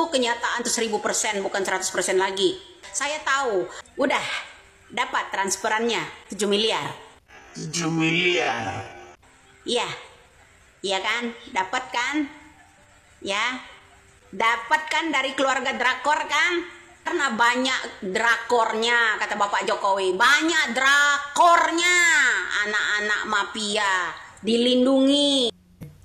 Itu kenyataan tuh 1000%, bukan 100% lagi. Saya tahu, udah dapat transferannya 7 miliar. 7 miliar. Iya. Iya kan? Dapat kan? Ya. Dapat kan dari keluarga drakor kan? Karena banyak drakornya, kata Bapak Jokowi. Banyak drakornya. Anak-anak mafia dilindungi.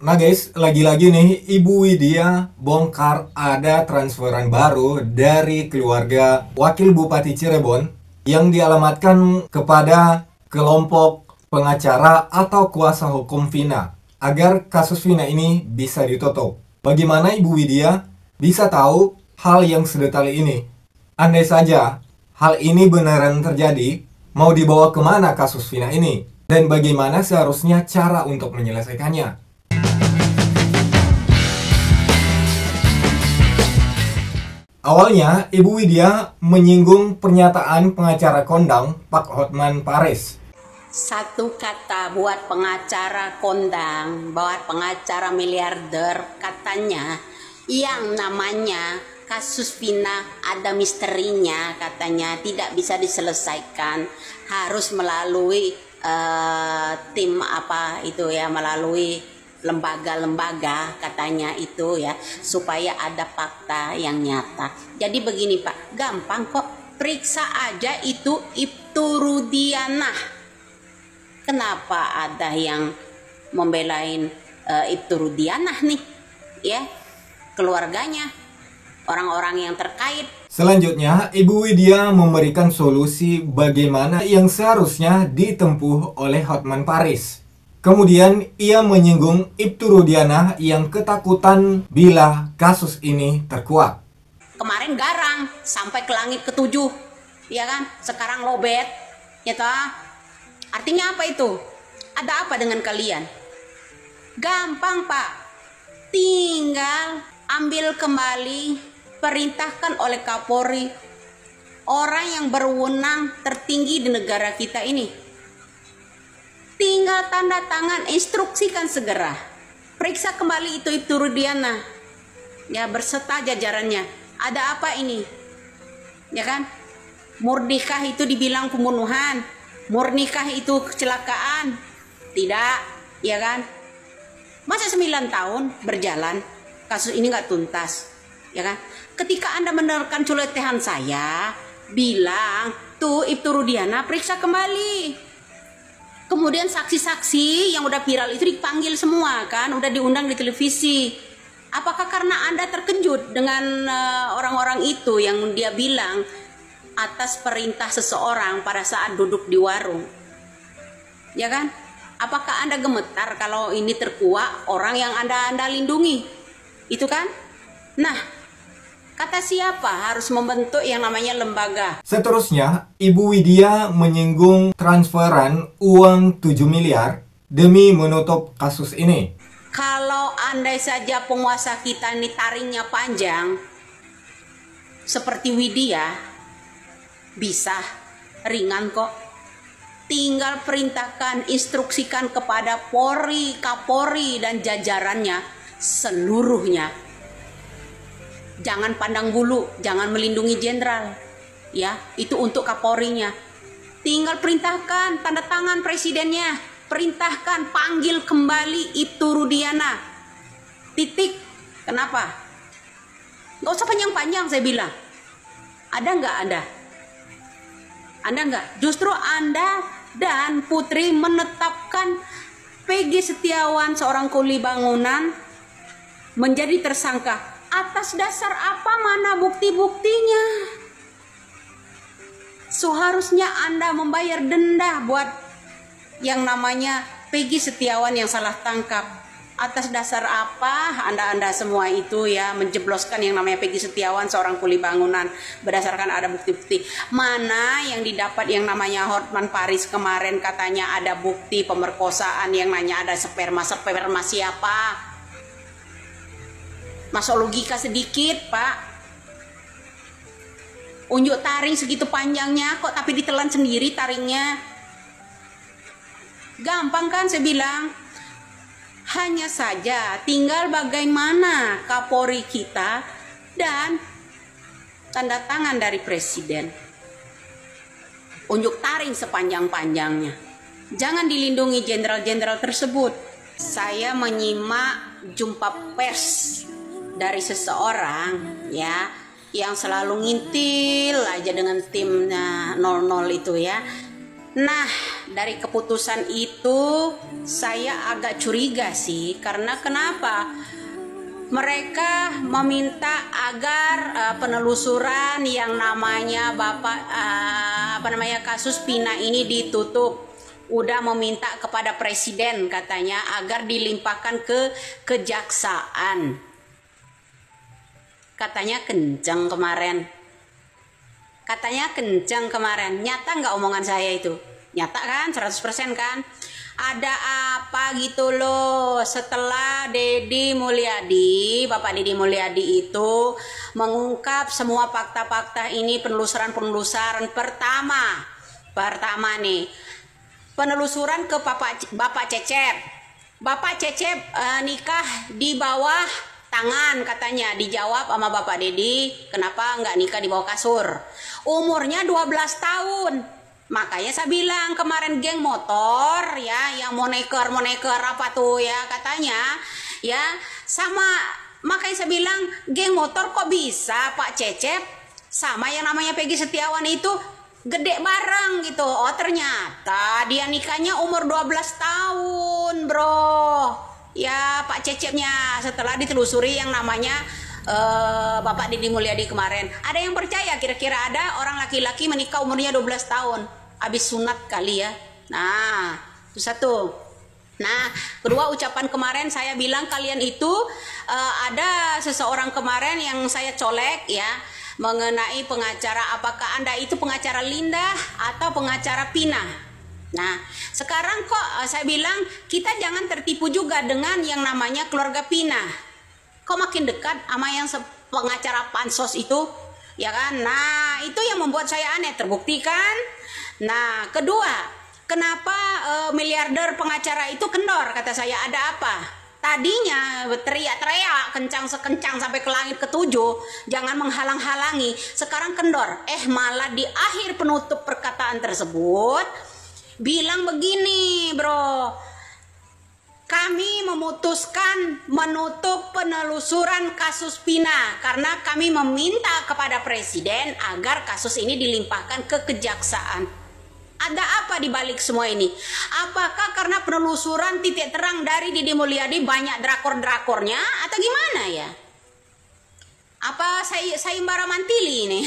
Nah guys, lagi-lagi nih Ibu Widya bongkar ada transferan baru dari keluarga Wakil Bupati Cirebon yang dialamatkan kepada kelompok pengacara atau kuasa hukum Vina agar kasus Vina ini bisa ditutup. Bagaimana Ibu Widya bisa tahu hal yang sedetail ini? Andai saja hal ini beneran terjadi, mau dibawa kemana kasus Vina ini? Dan bagaimana seharusnya cara untuk menyelesaikannya? Awalnya, Ibu Widya menyinggung pernyataan pengacara kondang Pak Hotman Paris. Satu kata buat pengacara kondang, buat pengacara miliarder, katanya yang namanya kasus Vina ada misterinya, katanya tidak bisa diselesaikan, harus melalui tim apa itu ya, melalui lembaga-lembaga katanya itu ya, supaya ada fakta yang nyata. Jadi begini Pak, gampang kok, periksa aja itu Ibtu Rudiana. Kenapa ada yang membelain Ibtu Rudiana nih ya, keluarganya, orang-orang yang terkait. Selanjutnya, Ibu Widya memberikan solusi bagaimana yang seharusnya ditempuh oleh Hotman Paris. Kemudian ia menyinggung Ibtu Rudiana yang ketakutan bila kasus ini terkuak. Kemarin garang sampai ke langit ketujuh, ya kan? Sekarang lobet, ya toh? Artinya apa itu? Ada apa dengan kalian? Gampang Pak, tinggal ambil kembali, perintahkan oleh Kapolri, orang yang berwenang tertinggi di negara kita ini. Tinggal tanda tangan, instruksikan segera. Periksa kembali itu Ibtu Rudiana. Ya, berserta jajarannya. Ada apa ini? Ya kan? Murnikah itu dibilang pembunuhan? Murnikah itu kecelakaan? Tidak, ya kan? Masa 9 tahun berjalan, kasus ini nggak tuntas, ya kan? Ketika Anda menerangkan celotehan saya, bilang, tuh Ibtu Rudiana periksa kembali. Kemudian saksi-saksi yang udah viral itu dipanggil semua kan, udah diundang di televisi. Apakah karena Anda terkejut dengan orang-orang itu yang dia bilang atas perintah seseorang pada saat duduk di warung? Ya kan? Apakah Anda gemetar kalau ini terkuak orang yang Anda lindungi? Itu kan? Nah, kata siapa harus membentuk yang namanya lembaga? Seterusnya, Ibu Widya menyinggung transferan uang 7 miliar demi menutup kasus ini. Kalau andai saja penguasa kita ini taringnya panjang, seperti Widya, bisa ringan kok. Tinggal perintahkan, instruksikan kepada Polri, Kapolri, dan jajarannya seluruhnya. Jangan pandang bulu, jangan melindungi jenderal. Ya, itu untuk Kapolrinya. Tinggal perintahkan, tanda tangan presidennya. Perintahkan, panggil kembali Ibtu Rudiana. Titik. Kenapa? Gak usah panjang-panjang saya bilang. Ada nggak Anda? Anda nggak? Justru Anda dan Putri menetapkan Peggy Setiawan, seorang kuli bangunan, menjadi tersangka. Atas dasar apa, mana bukti-buktinya? Seharusnya Anda membayar denda buat yang namanya Peggy Setiawan yang salah tangkap. Atas dasar apa Anda semua itu ya menjebloskan yang namanya Peggy Setiawan, seorang kuli bangunan, berdasarkan ada bukti-bukti. Mana yang didapat yang namanya Hotman Paris kemarin katanya ada bukti pemerkosaan, yang nanya ada sperma siapa? Masuk logika sedikit Pak. Unjuk taring segitu panjangnya kok, tapi ditelan sendiri taringnya. Gampang kan saya bilang. Hanya saja tinggal bagaimana Kapolri kita dan tanda tangan dari presiden. Unjuk taring sepanjang-panjangnya. Jangan dilindungi jenderal-jenderal tersebut. Saya menyimak jumpa pers dari seseorang ya yang selalu ngintil aja dengan timnya 00 itu ya. Nah, dari keputusan itu saya agak curiga sih, karena kenapa? Mereka meminta agar penelusuran yang namanya kasus Pina ini ditutup. Udah meminta kepada presiden katanya agar dilimpahkan ke kejaksaan. Katanya kenceng kemarin. Nyata nggak omongan saya itu? Nyata kan, 100% kan? Ada apa gitu loh setelah Bapak Deddy Mulyadi itu mengungkap semua fakta-fakta ini, penelusuran pertama nih, penelusuran ke Bapak Cecep. Bapak Cecep nikah di bawah tangan katanya. Dijawab sama Bapak Deddy, kenapa nggak nikah di bawah kasur? Umurnya 12 tahun. Makanya saya bilang kemarin geng motor ya, yang moneker apa tuh ya katanya ya, sama makanya saya bilang geng motor kok bisa Pak Cecep sama yang namanya Peggy Setiawan itu gede bareng gitu. Oh ternyata dia nikahnya umur 12 tahun bro ya Pak Cecepnya, setelah ditelusuri yang namanya Bapak Deddy Mulyadi kemarin. Ada yang percaya kira-kira ada orang laki-laki menikah umurnya 12 tahun habis sunat kali ya? Nah itu satu. Nah kedua, ucapan kemarin saya bilang kalian itu ada seseorang kemarin yang saya colek ya mengenai pengacara, apakah Anda itu pengacara Linda atau pengacara Pina. Nah sekarang kok saya bilang kita jangan tertipu juga dengan yang namanya keluarga Pina. Kok makin dekat sama yang pengacara pansos itu ya kan? Nah itu yang membuat saya aneh, terbukti kan? Nah kedua, kenapa miliarder pengacara itu kendor? Kata saya, ada apa? Tadinya teriak-teriak kencang sekencang sampai ke langit ketujuh, jangan menghalang-halangi. Sekarang kendor. Malah di akhir penutup perkataan tersebut bilang begini bro, kami memutuskan menutup penelusuran kasus Pina karena kami meminta kepada presiden agar kasus ini dilimpahkan ke kejaksaan. Ada apa di balik semua ini? Apakah karena penelusuran titik terang dari Deddy Mulyadi banyak drakor-drakornya atau gimana ya? Apa sayembara mantili ini?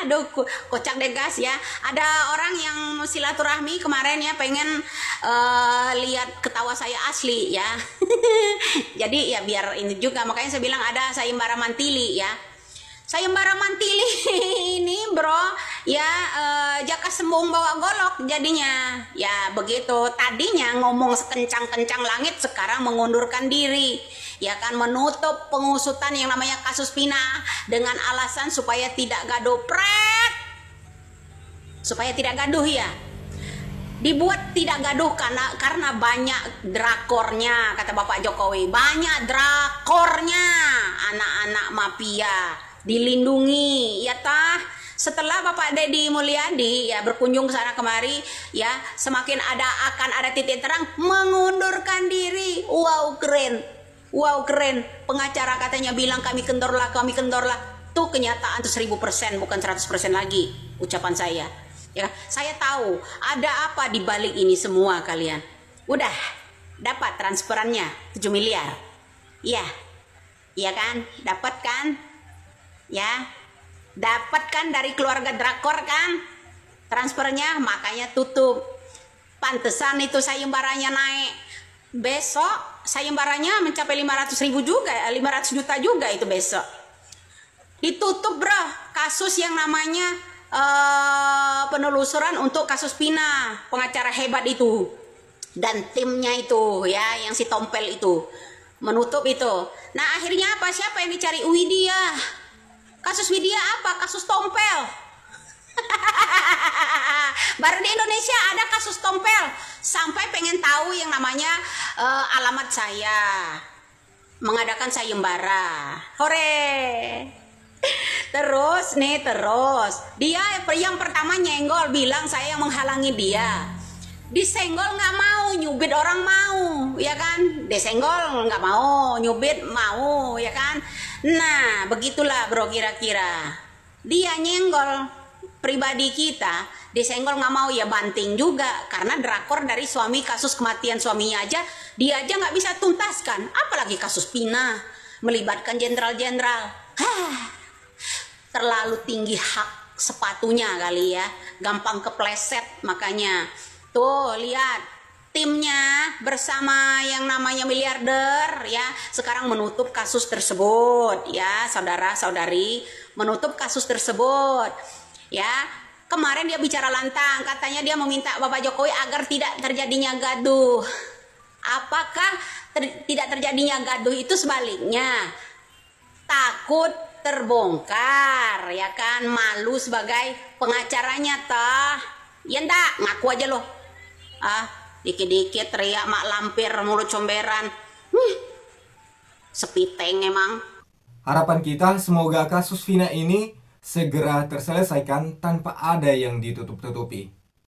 Aduh, kocak deh guys ya. Ada orang yang silaturahmi kemarin ya, pengen lihat ketawa saya asli ya. Jadi ya biar ini juga, makanya saya bilang ada sayembara mantili ya. Sayembara mantili ini bro ya, jaka sembung bawa golok jadinya ya begitu. Tadinya ngomong sekencang-kencang langit, sekarang mengundurkan diri ya kan, menutup pengusutan yang namanya kasus Pina dengan alasan supaya tidak gaduh supaya tidak gaduh ya, dibuat tidak gaduh karena banyak drakornya, kata Bapak Jokowi, banyak drakornya, anak-anak mafia dilindungi ya tah. Setelah Bapak Deddy Mulyadi ya berkunjung ke sana kemari ya, semakin akan ada titik terang mengundurkan diri. Wow keren, pengacara katanya bilang kami kendorlah. Tuh kenyataan tuh 1000%, bukan 100% lagi ucapan saya ya. Saya tahu ada apa di balik ini semua. Kalian udah dapat transferannya 7 miliar iya kan, dapat kan ya, dapatkan dari keluarga drakor kan transfernya, makanya tutup. Pantesan itu sayembaranya naik. Besok sayembaranya mencapai 500 juta juga itu besok. Ditutup bro kasus yang namanya penelusuran untuk kasus Pina, pengacara hebat itu dan timnya itu ya, yang si Tompel itu menutup itu. Nah akhirnya apa? Siapa yang dicari? Widya. Kasus Widya apa? Kasus Tompel. Baru di Indonesia ada kasus Tompel. Sampai pengen tahu yang namanya alamat saya. mengadakan sayembara. Hore. Terus dia yang pertama nyenggol, bilang saya yang menghalangi dia. Disenggol nggak mau, nyubit orang mau, ya kan? Disenggol nggak mau, nyubit mau, ya kan? Nah, begitulah bro, kira-kira dia nyenggol pribadi kita, disenggol nggak mau, ya banting juga. Karena drakor dari suami, kasus kematian suaminya aja dia aja nggak bisa tuntaskan, apalagi kasus Pina melibatkan jenderal-jenderal. Terlalu tinggi hak sepatunya kali ya, gampang kepleset. Makanya tuh lihat, timnya bersama yang namanya miliarder ya sekarang menutup kasus tersebut ya, saudara-saudari, menutup kasus tersebut ya. Kemarin dia bicara lantang, katanya dia meminta Bapak Jokowi agar tidak terjadinya gaduh. Apakah tidak terjadinya gaduh itu sebaliknya takut terbongkar, ya kan? Malu sebagai pengacaranya toh. Ya ndak, ngaku aja loh. Dikit-dikit teriak mak lampir, mulut comberan. Sepiteng emang. Harapan kita semoga kasus Vina ini segera terselesaikan tanpa ada yang ditutup-tutupi.